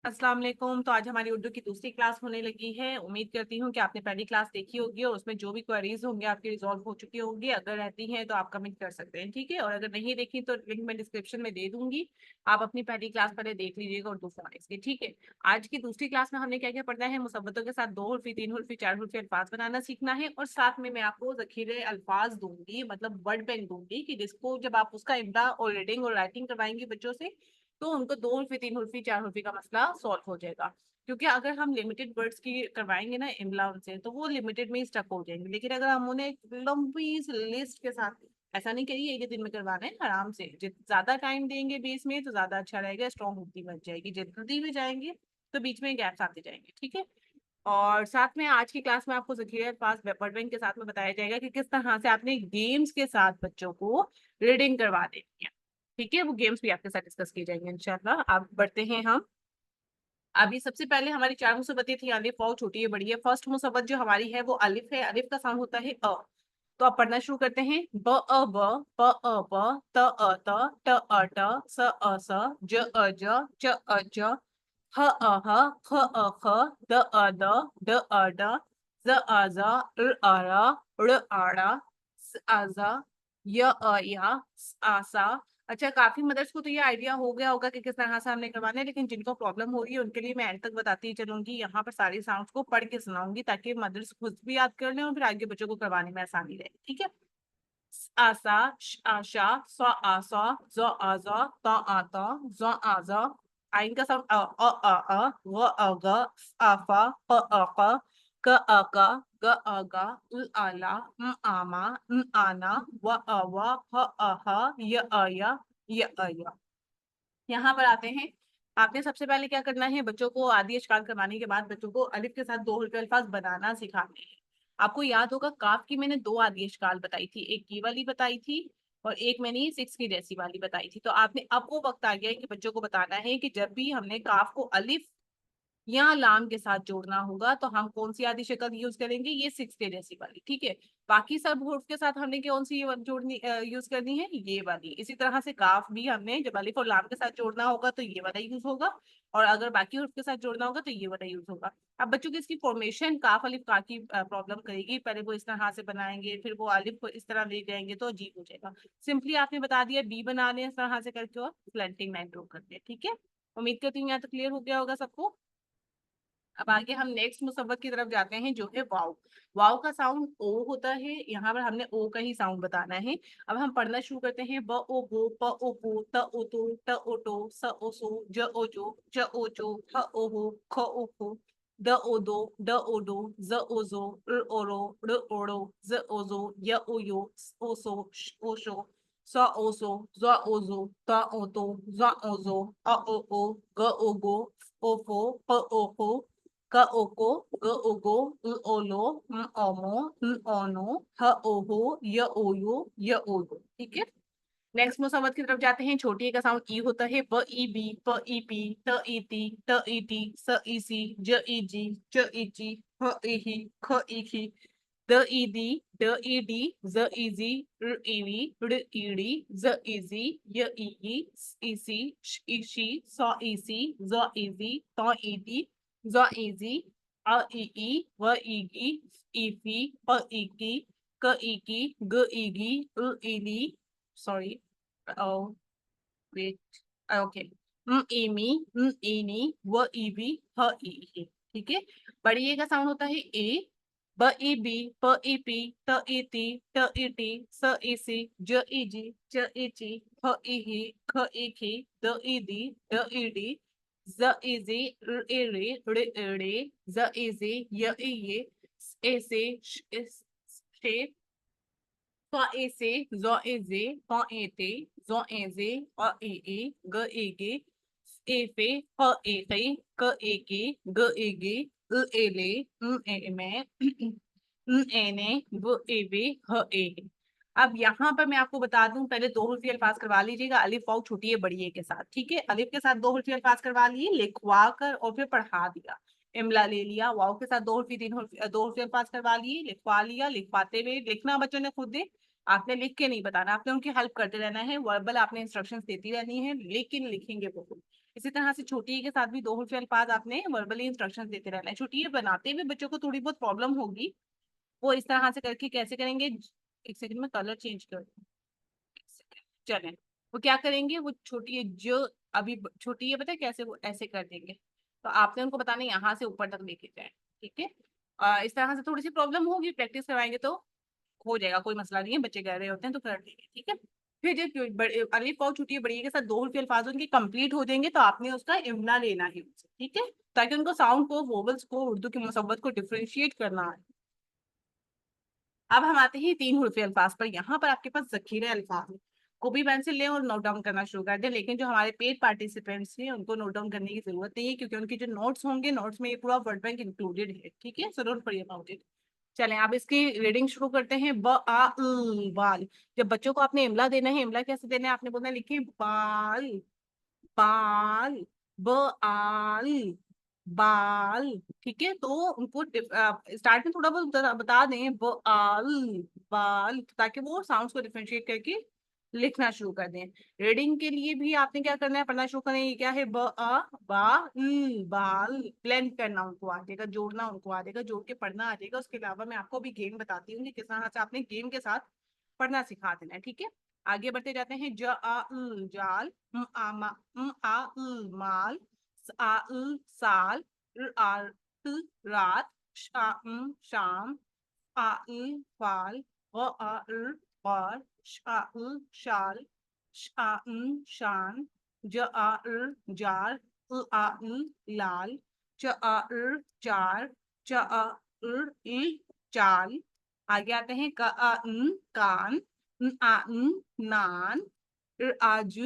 अस्सलाम वालेकुम। तो आज हमारी उर्दू की दूसरी क्लास होने लगी है। उम्मीद करती हूँ कि आपने पहली क्लास देखी होगी और उसमें जो भी क्वेरीज होंगे आपकी रिजॉल्व हो चुकी होंगी। अगर रहती हैं तो आप कमेंट कर सकते हैं, ठीक है। और अगर नहीं देखी तो लिंक मैं डिस्क्रिप्शन में दे दूंगी, आप अपनी पहली क्लास पहले देख लीजिएगा उर्दू फोनेटिक्स की, ठीक है। आज की दूसरी क्लास में हमने क्या क्या पढ़ना है, मुसब्बतों के साथ दो हर्फी, तीन हर्फी, चार हर्फी अल्फाज बनाना सीखना है। और साथ में मैं आपको जखीरे अल्फाज दूंगी, मतलब वर्ड बैंक दूंगी, कि जिसको जब आप उसका इम्ला और रीडिंग और राइटिंग करवाएंगे बच्चों से तो उनको दो उल्फी, तीन उल्फी, चार उल्फी का मसला सॉल्व हो जाएगा। क्योंकि अगर हम लिमिटेड वर्ड्स की करवाएंगे ना इमला उनसे, तो वो लिमिटेड में ही स्टक हो जाएंगे। लेकिन अगर हम उन्हें एक लंबी लिस्ट के साथ, ऐसा नहीं करिए एक ही दिन में करवाना है, आराम से ज्यादा टाइम देंगे बेस में तो ज्यादा अच्छा रहेगा, स्ट्रॉन्ग होती बन जाएगी। जल्दी में जाएंगे तो बीच में गैप्स आते जाएंगे, ठीक है। और साथ में आज की क्लास में आपको जखीरे अल्फाज वर्ड बैंक के साथ में बताया जाएगा कि किस तरह से आपने गेम्स के साथ बच्चों को रीडिंग करवा देनी है, ठीक है। वो गेम्स भी आपके साथ डिस्कस किए जाएंगे इंशाल्लाह। अब बढ़ते हैं हम। अभी सबसे पहले हमारी चार मुसीबतें थी, अलिफ वाव छोटी है बड़ी है। फर्स्ट मुसीबत जो हमारी है वो अलिफ है। अलिफ का साउंड होता है अ। तो आप पढ़ना शुरू करते हैं। ब अ ब, प अ प, त अ त, ट अ ट, स अ स, ज अ ज, च अ ज, ह अ ह, ख अ ख, द अ द, ड अ ड, ज अ ज, र आ ड़ा, स आ ज़, य अ या, स आ सा। अच्छा, काफी मदर्स को तो ये आइडिया हो गया होगा कि किस तरह से हमने करवाना है, लेकिन जिनको प्रॉब्लम हो रही है उनके लिए मैं एंड तक बताती चलूंगी। यहाँ पर सारी साउंड्स को पढ़ के सुनाऊंगी ताकि मदर्स खुद भी याद कर लें और फिर आगे बच्चों को करवाने में आसानी रहे, ठीक है। आसा, आशा, स आसा, ज आजा, त आता, ज आजा। आइन का साउंड अ, व अ ग, आफा, प अ क, अ क, अ ग, आला, आमा, आना, व अ व, ह अ ह, य अ य। यहाँ पर आते हैं। आपने सबसे पहले क्या करना है, बच्चों को आदि अशकाल करवाने के बाद बच्चों को अलिफ के साथ दो हल्के अल्फाज बनाना सिखाने हैं। आपको याद होगा काफ की मैंने दो आदि अशकाल बताई थी, एक ये वाली बताई थी और एक मैंने ये सिक्स की जैसी वाली बताई थी। तो आपने अब वो वक्त आ गया है कि बच्चों को बताना है कि जब भी हमने काफ को अलिफ या लाम के साथ जोड़ना होगा तो हम कौन सी आदि शक्ल यूज करेंगे, ये सिक्स के जैसी वाली, ठीक है। बाकी सब हुर्फ के साथ हमने कौन सी जोड़नी यूज करनी है, ये वाली। इसी तरह से काफ भी हमने जब अलिफ और लाम के साथ जोड़ना होगा तो ये वाला यूज होगा, और अगर बाकी हुर्फ के साथ जोड़ना होगा तो ये वाला यूज होगा। अब बच्चों की इसकी फॉर्मेशन काफ अलिफ का की प्रॉब्लम करेगी। पहले वो इस तरह से बनाएंगे, फिर वो अलिफ को इस तरह ले जाएंगे तो अजीब हो जाएगा। सिंपली आपने बता दिया बी बना लें इस तरह से करके और स्लैंटिंग लाइन ड्रॉ करते हैं, ठीक है। उम्मीद करती हूँ यहाँ तक क्लियर हो गया होगा सबको। अब आगे हम नेक्स्ट मुसव्वत की तरफ जाते हैं जो है वाव। वाव का साउंड ओ होता है, यहाँ पर हमने ओ का ही साउंड बताना है। अब हम पढ़ना शुरू करते हैं। ब ओ बो, प ओ पो, त ओ तो, ट ओ टो, स ओ सो, ज ओ जो, च ओ चो, ह ओ हो, ख ओ खो, द ओ दो, ड ओ डो, ज ओ जो, र ओ रो, ड़ ओ ड़ो, ज ओ जो, य ओ यो, स ओ सो, श ओ शो, स ओ सो, ज ओ जो, त ओ तो, ज ओ जो, अ ओ, ग ओ गो, ओ फो, प ओ फो, क ओको, ग ओगो, ओलो, ओमो, ओनो, ह ओहो, य ओयो, य ओयो, ठीक है। नेक्स्ट मुसव्वत की तरफ जाते हैं। छोटी का साउंड ई होता है। ब ई बी, प ई पी, त ई ती, ट ई टी, स ई सी, ज ई जी, च ई ची, ह ई ही, ख ई खी, द ई दी, ड ई डी, ज ई जी, र ई वी, ड़ ई डी, ज ई जी, य ई ई, स ई सी, श ई शी, स ई सी, ज ई जी, त ई ती, ज ई जी, अ ई ई, व ई गी, ई फी, प ई की, क ई की, ग ई गी, ई ली, सॉरी, वेट, ओके, एमी, एनी, व ई बी, ह ई ई, ठीक है। बड़ी ए का साउंड होता है ए। ब ई बी, प ई पी, त ई ती, ट ई टी, स ई सी, ज ई जी, च ई ची, ह ई ही, ख ई खी, द ई दी, ड ई डी, ज ई जी, र ई री, ड़ ई ड़ी, ज ई जी, य ई ये, स ए से, श ए शे, फ ए से, ज ए जे, फ ए ते, ज ए जे, अ ए ए, ग ए गे, ए फे, ह ए खे, क ए के, ग ए गे, ए ले, ए में, ए ने, ब ए बे, ह ए। अब यहाँ पर मैं आपको बता दूं, पहले दो हुर्फी अल्फाज करवा लीजिएगा अलिफ वाव छोटी है बड़ी है के साथ, ठीक है। अलिफ के साथ दो हुर्फी अल्फाज करवा लिए, लिखवा कर और फिर पढ़ा दिया। इमला ले लिया। वाव के साथ दो हुर्फी, तीन हुर्फी, दो हुर्फी अल्फाज करवा लिए, लिखवा लिया। लिखवाते हुए लिखना बच्चों ने खुद दे, आपने लिख के नहीं बताना, आपने उनकी हेल्प करते रहना है, वर्बल आपने इंस्ट्रक्शंस देती रहनी है, लेकिन लिखेंगे वो। इसी तरह से छोटी ए के साथ भी दो हर्फ अल्फाज आपने वर्बली इंस्ट्रक्शंस देते रहना है। छोटी ए बनाते हुए बच्चों को थोड़ी बहुत प्रॉब्लम होगी, वो इस तरह से करके कैसे करेंगे, एक सेकंड में कलर चेंज कर दूं। चलें, वो क्या करेंगे, वो छोटी जो अभी छोटी है, पता है कैसे, वो ऐसे कर देंगे। तो आपने उनको बताना यहाँ से ऊपर तक लेके जाए, ठीक है। इस तरह से थोड़ी सी प्रॉब्लम होगी, प्रैक्टिस करवाएंगे तो हो जाएगा, कोई मसला नहीं है, बच्चे कह रहे होते हैं तो कर देंगे, ठीक है। फिर जब अलिफ वाव छुट्टी बड़ी के साथ दो हर्फ अल्फाज उनके कंप्लीट हो जाएंगे तो आपने उसका इमला लेना है उनसे, ठीक है, ताकि उनको साउंड को, वोवल्स को, उर्दू की मुसव्वत को डिफरेंशिएट करना है। अब हम आते हैं तीन हुर्फी अल्फाज पर। यहाँ पर आपके पास जखीरे अल्फाज है, कॉपी पेंसिल लें और नोट डाउन करना शुरू कर दें। लेकिन जो हमारे पेड पार्टिसिपेंट्स हैं उनको नोट डाउन करने की जरूरत नहीं है, क्योंकि उनके जो नोट्स होंगे, नोट्स में ये पूरा वर्ड बैंक इंक्लूडेड है, ठीक है, so don't worry about it. चलें, अब इसकी रीडिंग शुरू करते हैं। ब आ ल, बाल। जब बच्चों को आपने इमला देना है, इमला कैसे देना है, आपने बोलना है, लिखिए बाल, बाल, ब आल, बाल, ठीक है। तो उनको स्टार्ट में थोड़ा बहुत बता दें, ब आल, बाल, ताकि वो साउंड्स को डिफरेंशिएट करके लिखना शुरू कर दें। रीडिंग के लिए भी आपने क्या करना है, पढ़ना शुरू करना है, ये क्या है, ब आ बा ल, बाल। ब्लेंड करना उनको आ जाएगा, जोड़ना उनको आ जाएगा, जोड़ के पढ़ना आ जाएगा। उसके अलावा मैं आपको भी गेम बताती हूँ कि किस तरह से आपने गेम के साथ पढ़ना सिखा देना है, ठीक है। आगे बढ़ते जाते हैं। ज आ ल, जाल, आ ल, माल, स आ ल, साल, र आ त, रात, श आ शाम, आ ल, फाल, ग आ ल, गौर, श आ ल, शाल, श आ शान, ज आ ल, जार, आ ल, लाल, च आ ल, चार, च आ ल, चाल। आगे आते हैं। क आ कान, न आ नान, आज,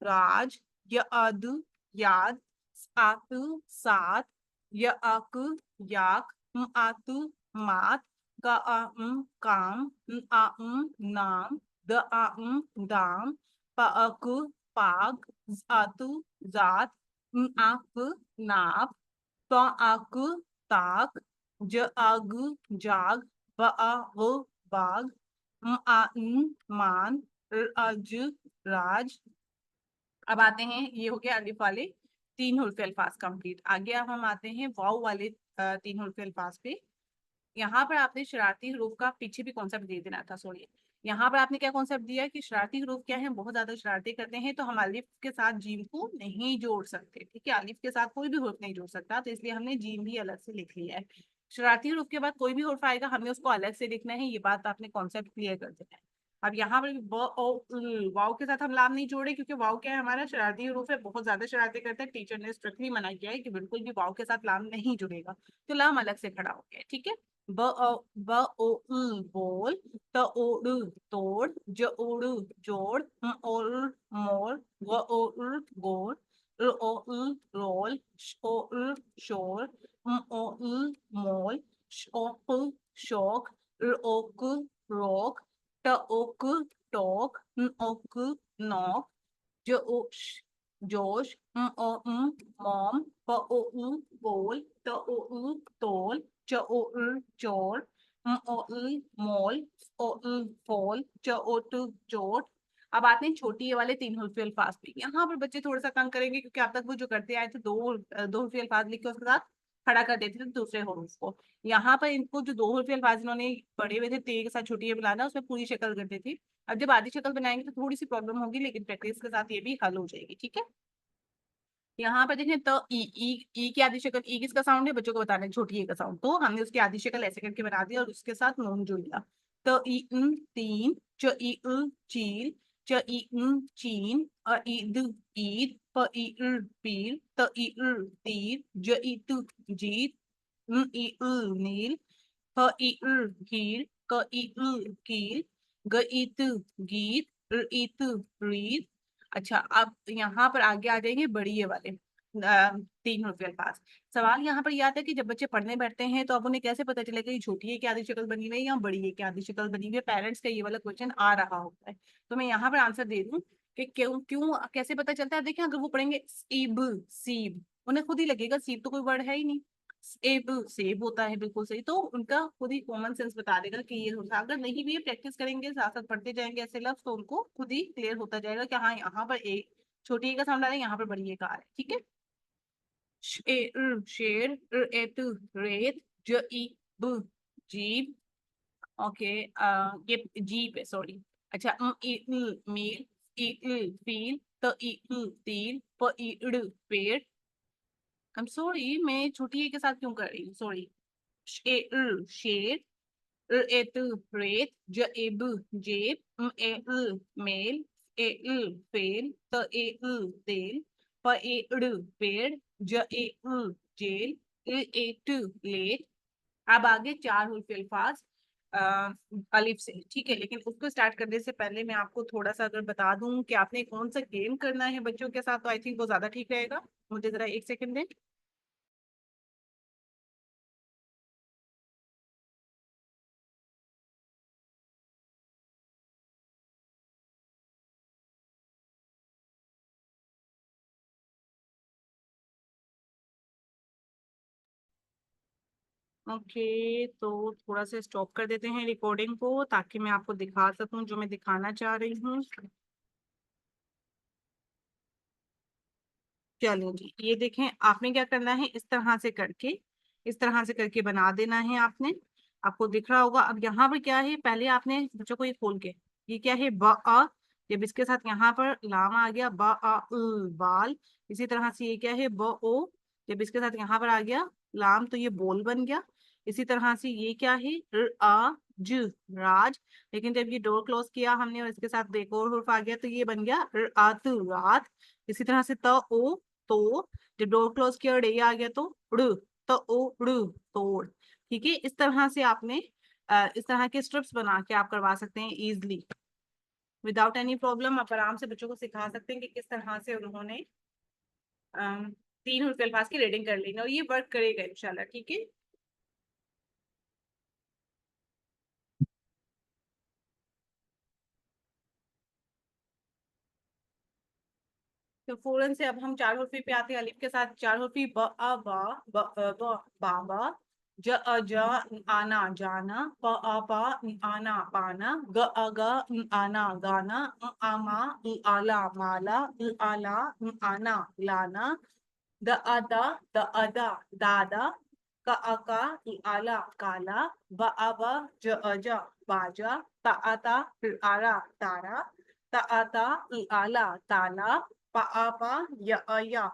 राज, य अद, याद, आत, सात, य अक, याक, आत, मात, क आ काम, न आ नाम, द आ दाम, प अक, पाग, ज आत, जात, न आक, नाप, त आक, ताक, ज आग, जाग, ब आ बाग, आ मान, अज, राज। अब आते हैं, ये हो गया अलिफ वाले तीन हुर्फ अल्फाज कंप्लीट। आगे अब हम आते हैं वाव वाले तीन हुर्फ अल्फाज पे। यहाँ पर आपने शरारती हरूफ का पीछे भी कॉन्सेप्ट दे देना था, सॉरी। यहाँ पर आपने क्या कॉन्सेप्ट दिया कि शरारती हरूफ क्या है, बहुत ज्यादा शरारती करते हैं, तो हम अलिफ के साथ जीम को नहीं जोड़ सकते, ठीक है। अलिफ के साथ कोई भी हुर्फ नहीं जोड़ सकता, तो इसलिए हमने जीम भी अलग से लिख लिया है। शरारती हरूफ के बाद कोई भी हुर्फ आएगा, हमें उसको अलग से लिखना है, ये बात आपने कॉन्सेप्ट क्लियर कर देना है। अब यहाँ पर वाव के साथ हम लाम नहीं जोड़े, क्योंकि वाव क्या है, हमारा शरारती हरूफ है, बहुत ज्यादा शरारती करता है। टीचर ने स्ट्रिक्टली मना किया है कि बिल्कुल भी वाव के साथ लाम नहीं जुड़ेगा, तो लाम अलग से खड़ा हो गया, ठीक है। ब ओ बोल, त ओ तोड़, ज ओ जोड़, म ओ मोड़, ग ओ गोड़, र ओ रोल, श ओ शोर, म ओ मोल, श ओ शोक, र ओ रोक, ट ओ टोक, न ओ नोक, जोश, जोश, ओ मॉम, प ओ बोल, त ओ तोल, च ओ चोर, म ओ मोल, ओ फोल, च ओ चोट। अब आते हैं छोटी ये वाले तीन हुर्फी अल्फाज पे। यहाँ पर बच्चे थोड़ा सा तंग करेंगे, क्योंकि अब तक वो जो करते आए थे, दो हुर्फी अल्फाज लिख के उसके साथ खड़ा कर देते थे दूसरे हुर्फ को। यहाँ पर इनको जो दो हुर्फी अल्फाज इन्होंने पढ़े हुए थे, ते के साथ छोटी ये बनाना, उसमें पूरी शक्ल करते थे। अब जब आधी शक्ल बनाएंगे तो थोड़ी सी प्रॉब्लम होगी, लेकिन प्रैक्टिस के साथ ये भी हल हो जाएगी, ठीक है। यहाँ पर देखें तो ई की आधी शक्ल, ई किसका साउंड है, बच्चों को बताना है, छोटी ए का साउंड, तो हमने उसकी आधी शक्ल ऐसे करके बना दी और उसके साथ नून जुड़ लिया। तो ई तीन, च ई चील, च ई चीन, अ ई ईद, प ई पीर, त ई तीर, ज ई जीत, ई नील, फ ई हीर, क ई कील, ग ई गीत, र ई रीत। अच्छा, अब यहाँ पर आगे आ जाएंगे बड़ी ये वाले तीन हुर्फी अल्फाज। सवाल यहाँ पर यह आता है कि जब बच्चे पढ़ने बैठते हैं तो अब उन्हें कैसे पता चलेगा कि छोटी है क्या आधी शक्ल बनी हुई है या बड़ी है क्या आधी शक्ल बनी हुई है। पेरेंट्स का ये वाला क्वेश्चन आ रहा होता है, तो मैं यहाँ पर आंसर दे दूं कि क्यों क्यों कैसे पता चलता है। देखिए, अगर वो पढ़ेंगे सीब, सीब, उन्हें खुद ही लगेगा सीब तो कोई वर्ड है ही नहीं। सेब सेब होता है, बिल्कुल सही। तो उनका खुद ही कॉमन सेंस बता देगा कि ये होता है। अगर नहीं भी प्रैक्टिस करेंगे, साथ साथ पढ़ते जाएंगे ऐसे लफ्ज, तो उनको खुद ही क्लियर होता जाएगा कि हाँ यहाँ पर एक छोटी ए का साउंड आ रहा है, यहाँ पर बड़ी ए का आ रहा है। ठीक है। शेर, एत, रेत, ज ई ब जीब। ओके, ये जीप है, सॉरी। अच्छा, ई मील, ई फील, त ई तील, प ई पेड़। आई एम सॉरी, मैं छोटी ए के साथ क्यों कर रही हूँ, सॉरी। शेर, एत रेत, ज एब जेब, मेल, ए फेल, त ए तेल, प ए पेड़, ज ए जेल, लेट। अब आगे चार हुर्फ अल्फाज अलिफ से, ठीक है। लेकिन उसको स्टार्ट करने से पहले मैं आपको थोड़ा सा अगर बता दूं कि आपने कौन सा गेम करना है बच्चों के साथ, तो आई थिंक वो ज्यादा ठीक रहेगा। मुझे जरा एक सेकंड दें। ओके, तो थोड़ा सा स्टॉप कर देते हैं रिकॉर्डिंग को, ताकि मैं आपको दिखा सकूं जो मैं दिखाना चाह रही हूँ। चलो जी, ये देखें, आपने क्या करना है, इस तरह से करके बना देना है आपने। आपको दिख रहा होगा। अब यहाँ पर क्या है, पहले आपने बच्चों को ये खोल के, ये क्या है, ब आ, जब इसके साथ यहाँ पर लाम आ गया, ब आ बाल। इसी तरह से ये क्या है, ब ओ, जब इसके साथ यहाँ पर आ गया लाम, तो ये बोल बन गया। इसी तरह से ये क्या है, र आ ज राज। लेकिन जब ये डोर क्लोज किया हमने और इसके साथ एक और हुर्फ आ गया, तो ये बन गया र आत रात। इसी तरह से त ओ तो, जब डोर क्लोज किया और ए आ गया, तो उड़, तो उड़ तोड़। ठीक है। इस तरह से आपने इस तरह के स्ट्रिप्स बना के आप करवा सकते हैं इजिली, विदाउट एनी प्रॉब्लम। आप आराम से बच्चों को सिखा सकते हैं कि किस तरह से उन्होंने तीन हुर्फ अल्फाज की रीडिंग कर ली है, और ये वर्क करेगा इंशाल्लाह। ठीक है। तो फौरन से अब हम चार हुर्फी पे आते हैं, अलिफ के साथ चार हुर्फी, ब आ बा, बाबा, ज अ ज, आना जाना, प आ पा, आना पाना, ग अ ग, आना गाना, आमा, आला माला, आला, आना लाना, द अ द अ दादा, क अ का, आला काला, ब आ ब, ज अ ज बाजा, त आ ता, आरा तारा, त आ ता, आला ताला, पा आ पा, या।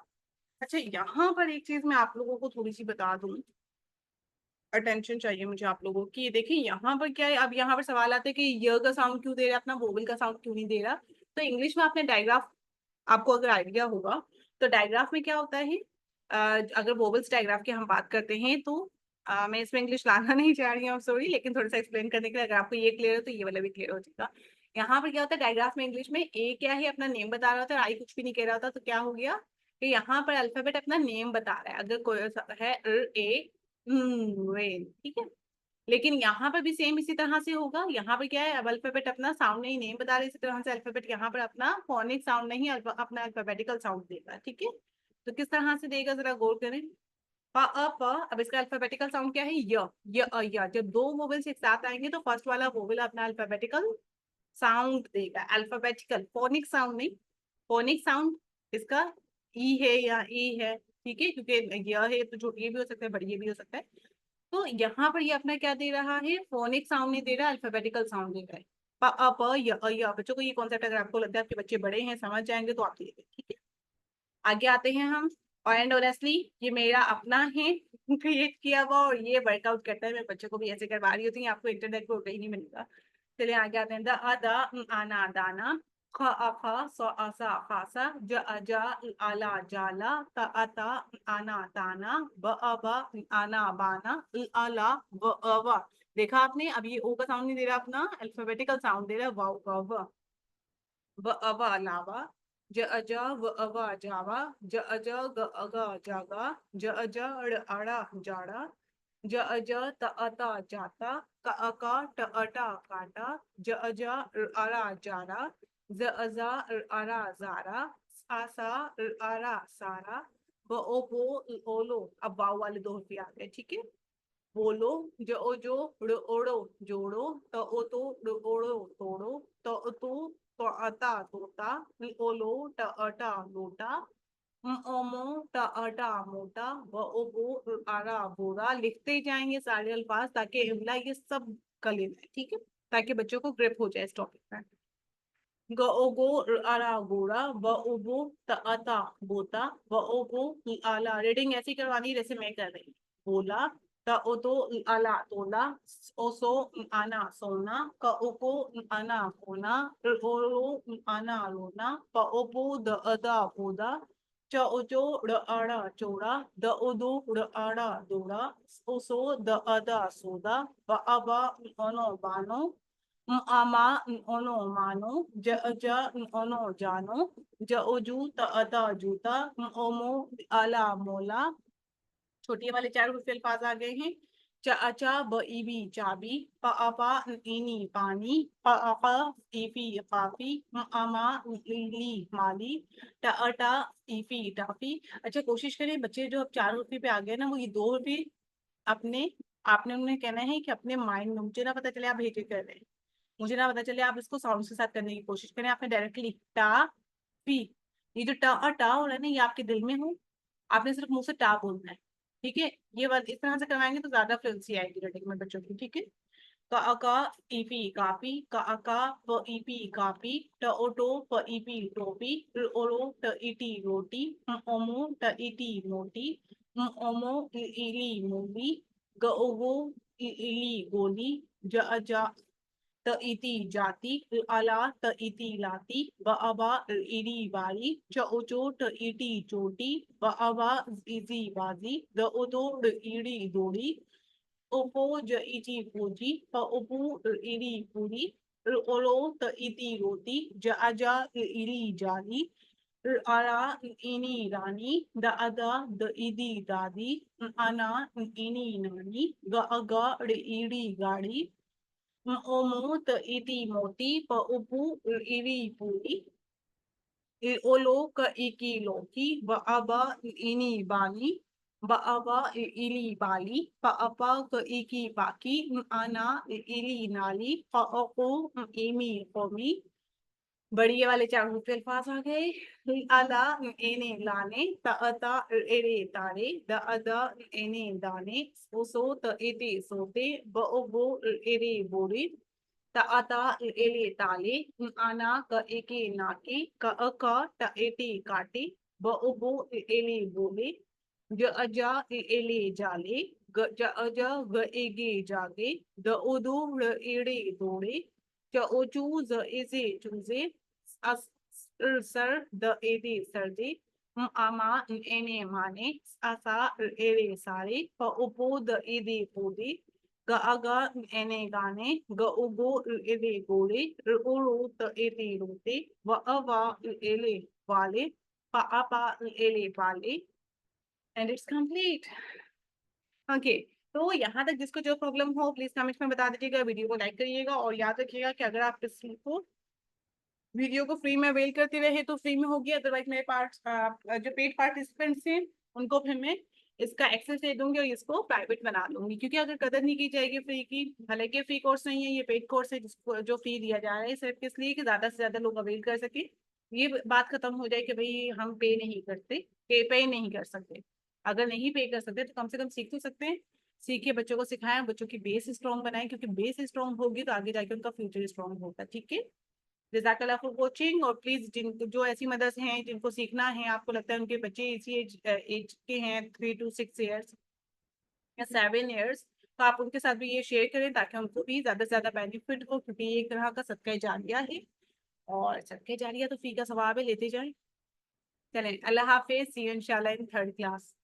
अच्छा, यहाँ पर एक चीज मैं आप लोगों को थोड़ी सी बता दूं, अटेंशन चाहिए मुझे आप लोगों की। देखिए यहाँ पर क्या है, अब यहाँ पर सवाल आता है कि य का साउंड क्यों दे रहा है, अपना वोवल का साउंड क्यों नहीं दे रहा। तो इंग्लिश में आपने डायग्राफ, आपको अगर आइडिया होगा, तो डायग्राफ में क्या होता है, अगर वोवल्स डायग्राफ की हम बात करते हैं, तो मैं इसमें इंग्लिश लाना नहीं चाह रही हूँ, सॉरी, लेकिन थोड़ा सा एक्सप्लेन करने के लिए, अगर आपको ये क्लियर हो तो ये वाला भी क्लियर हो जाएगा। यहाँ पर क्या होता है, डायग्राफ में इंग्लिश में ए क्या है, अपना नेम बता रहा होता है, और आई कुछ भी नहीं कह रहा होता। तो क्या हो गया कि यहाँ पर अल्फाबेट अपना नेम बता रहा है, अगर कोई है ए रेन, ठीक है। लेकिन यहाँ पर भी सेम इसी तरह से होगा। यहाँ पर क्या है, अब अल्फाबेट अपना साउंड नहीं नेम बता रहे, इसी तरह से अल्फाबेट यहाँ पर अपना फोनिक साउंड नहीं, अपना अल्फाबेटिकल साउंड देगा। ठीक है। तो किस तरह से देगा, जरा गौर करें। प अ प, अब इसका अल्फाबेटिकल साउंड क्या है, य अ य। जब दो वोवेल्स एक साथ आएंगे, तो फर्स्ट वाला वोवेल अपना अल्फाबेटिकल साउंड देगा, अल्फाबेटिकल, फोनिक साउंड नहीं। फोनिक साउंड इसका ई है या ई है, ठीक है, क्योंकि यह है तो छोटी ये भी हो सकता है, बड़ी ये भी हो सकता है। तो यहाँ पर ये अपना क्या दे रहा है, फोनिक साउंड नहीं दे रहा, अल्फाबेटिकल साउंड दे रहा है। प अ प, य अ य। बच्चों को ये कॉन्सेप्ट अगर आपको लगता है आपके बच्चे बड़े हैं, समझ जाएंगे, तो आप ये ठीक है। आगे आते हैं हम। और एंड ऑनेस्टली ये मेरा अपना है क्रिएट किया हुआ, और ये वर्कआउट करता है। मैं बच्चों को भी ऐसे करवा रही होती हूँ, आपको इंटरनेट पर कहीं नहीं मिलेगा। चलिए आगे आते हैं। द अ द, आना दाना, ख अ ख, स अ सा खासा, ज अ ज, आला जाला, त अ त, आना ताना, ब अ ब, आना बाना, अ ला, व अ व। देखा आपने, अब ये ओ का साउंड नहीं दे रहा, अपना अल्फाबेटिकल साउंड दे रहा है, वाव वाव व। ब अ ब अलावा, ज अ ज, व अ व जावा, ज अ ज, ग अ ग जागा, ज अ ज, ड़ अड़ा जाड़ा, ज अ ज, त अ ता जाता, क अ का, ट अ टा काटा, ज अ ज, ऋ अरा जारा, ज अ जा, ऋ अरा जारा, आ सा, ऋ अरा सारा, ब ओ बो ओलो, अब वाव वाले दो हर्फ आ गए, ठीक है। बोलो, जो ओ जो ओड़ो जोड़ो, त ओ तो ओड़ो तोड़ो, त ओ तो अता तोता, ओलो ट अटा लोटा, ओमो ट अटा मोटा, व ओ बो आरा बोरा। लिखते जाएंगे सारे अल्फाज ताकि इमला ये सब कर लेना है, ठीक है, ताकि बच्चों को ग्रिप हो जाए इस टॉपिक में। ग ओ गो आरा गोरा, व ओ बो त अता बोता, व ओ बो आला। रीडिंग ऐसी करवानी है जैसे मैं कर रही हूँ। बोला, त ओ तो आला तोला, ओ सो आना सोना, क ओ को आना कोना, ओ रो आना रोना, प ओ पो द अदा पोदा, च ओ चो ड़ आड़ा चोड़ा, द ओ दो ड़ आड़ा दोड़ा, ओ सो द अदा सोदा, ब अबा ono बानो, आमा ओनो मानो, ज ज ओनो जानो, ज ओजू त अता जूता, ओमो आला मोला। छोटी वाले चार ग्रुप के अल्फाज आ गए हैं। च अचा ब ईबी चाबी, प अपा इनी पानी, प अका ईफी काफी, अमा इली माली, ट अटा ईफी टाफी। अच्छा, कोशिश करें बच्चे जो अब चार ग्रुप पे आ गए ना, वो ये दो भी अपने आपने उन्हें कहना है कि अपने माइंड में, मुझे ना पता चले आप हेट कर रहे हैं, मुझे ना पता चले आप इसको साउंड के साथ करने की कोशिश करें। आपने डायरेक्टली टा पी, ये जो टा और टा हो रहा है ना, ये आपके दिल में हो, आपने सिर्फ मुंह से टा बोलना है, ठीक है। ये बात इस तरह से करवाएंगे तो ज्यादा फ्लुएंसी आएगी रीडिंग में बच्चों की, ठीक है। का अका ईपी कापी, का अका प ईपी कापी, ट ओटो प ईपी टोपी, ओरो ट इटी रोटी, ओमो ट इटी मोटी, ओमो इली मूली, ग ओगो इली गोली, ज अजा त इति जाति, अला त इति लाती, ब अबा इरी बारी, च उचो ट इटी चोटी, ब अबा इजी बाजी, द उदो इड़ी दोड़ी, उपो ज इची पूजी, प उपू इरी पूरी, ओलो त इति रोटी, ज अजा इरी जाली, आरा इनी रानी, द अदा द इदी दादी, अना इनी नानी, ग अगा इड़ी गाड़ी, ओमो त इति मोती, प उपू इरी पूरी, ओलो क इकी लोकी, व अबा इनी बानी, ब अबा इली बाली, प अपा क इकी पाकी, आना इली नाली, प अको इमी कौमी। बढ़िया वाले चार मुख्य अल्फाज आ गए। अदा एने लाने, त अता एरे तारे, द अदा एने दाने, सो त एते सोते, ब ओ बो एरे बोरे, त अता एले ताले, आना क एके नाके, क अका त एते काटे, ब ओ बो एले बोले, ज अजा एले जाले, ग ज अजा ग एगे जागे, द ओदो एड़े दौड़े, च ओ चूज एसे चूजे, अस सर द एदे सर्दे, आमा एने माने, असा एरे सारे, प उपो द एदे पोदे, ग अगा एने गाने, ग उगो एदे गोले, ओरो त एदे रोते, व अवा एले वाले, प अपा एले वाले। And it's complete. ओके, तो यहाँ तक जिसको जो प्रॉब्लम हो प्लीज कमेंट में बता दीजिएगा, वीडियो को लाइक करिएगा, और याद रखिएगा कि अगर आप इसको वीडियो को फ्री में अवेल करते रहे तो फ्री में होगी, अदरवाइज मेरे पार्ट जो पेड पार्टिसिपेंट्स हैं उनको फिर मैं इसका एक्सेस दे दूंगी और इसको प्राइवेट बना दूंगी, क्योंकि अगर कदर नहीं की जाएगी फ्री की, हालांकि फ्री कोर्स नहीं है ये, पेड कोर्स है जिसको जो फी दिया जा रहा है सिर्फ इसलिए कि ज्यादा से ज्यादा लोग अवेल कर सके, ये बात खत्म हो जाए कि भाई हम पे नहीं करते, पे नहीं कर सकते। अगर नहीं पे कर सकते तो कम से कम सीख तो सकते हैं, सीखे बच्चों को सिखाएं, बच्चों की बेस स्ट्रॉन्ग बनाएं, क्योंकि बेस स्ट्रॉन्ग होगी तो आगे जाके उनका फ्यूचर स्ट्रॉन्ग होगा, ठीक है। जज़ाकल्लाह फॉर कोचिंग। और प्लीज जो ऐसी मदर्स हैं जिनको सीखना है, आपको लगता है उनके बच्चे इसी एज के हैं, 3 to 6 years या 7 years, तो आप उनके साथ भी ये शेयर करें ताकि उनको भी ज्यादा से ज्यादा बेनिफिट हो, क्योंकि ये एक तरह का सदका जारिया है, और सदका जारिया तो फी का सवाब है, लेते जाए। चलें, अल्लाह हाफिज, सी यू इंशाल्लाह इन थर्ड क्लास।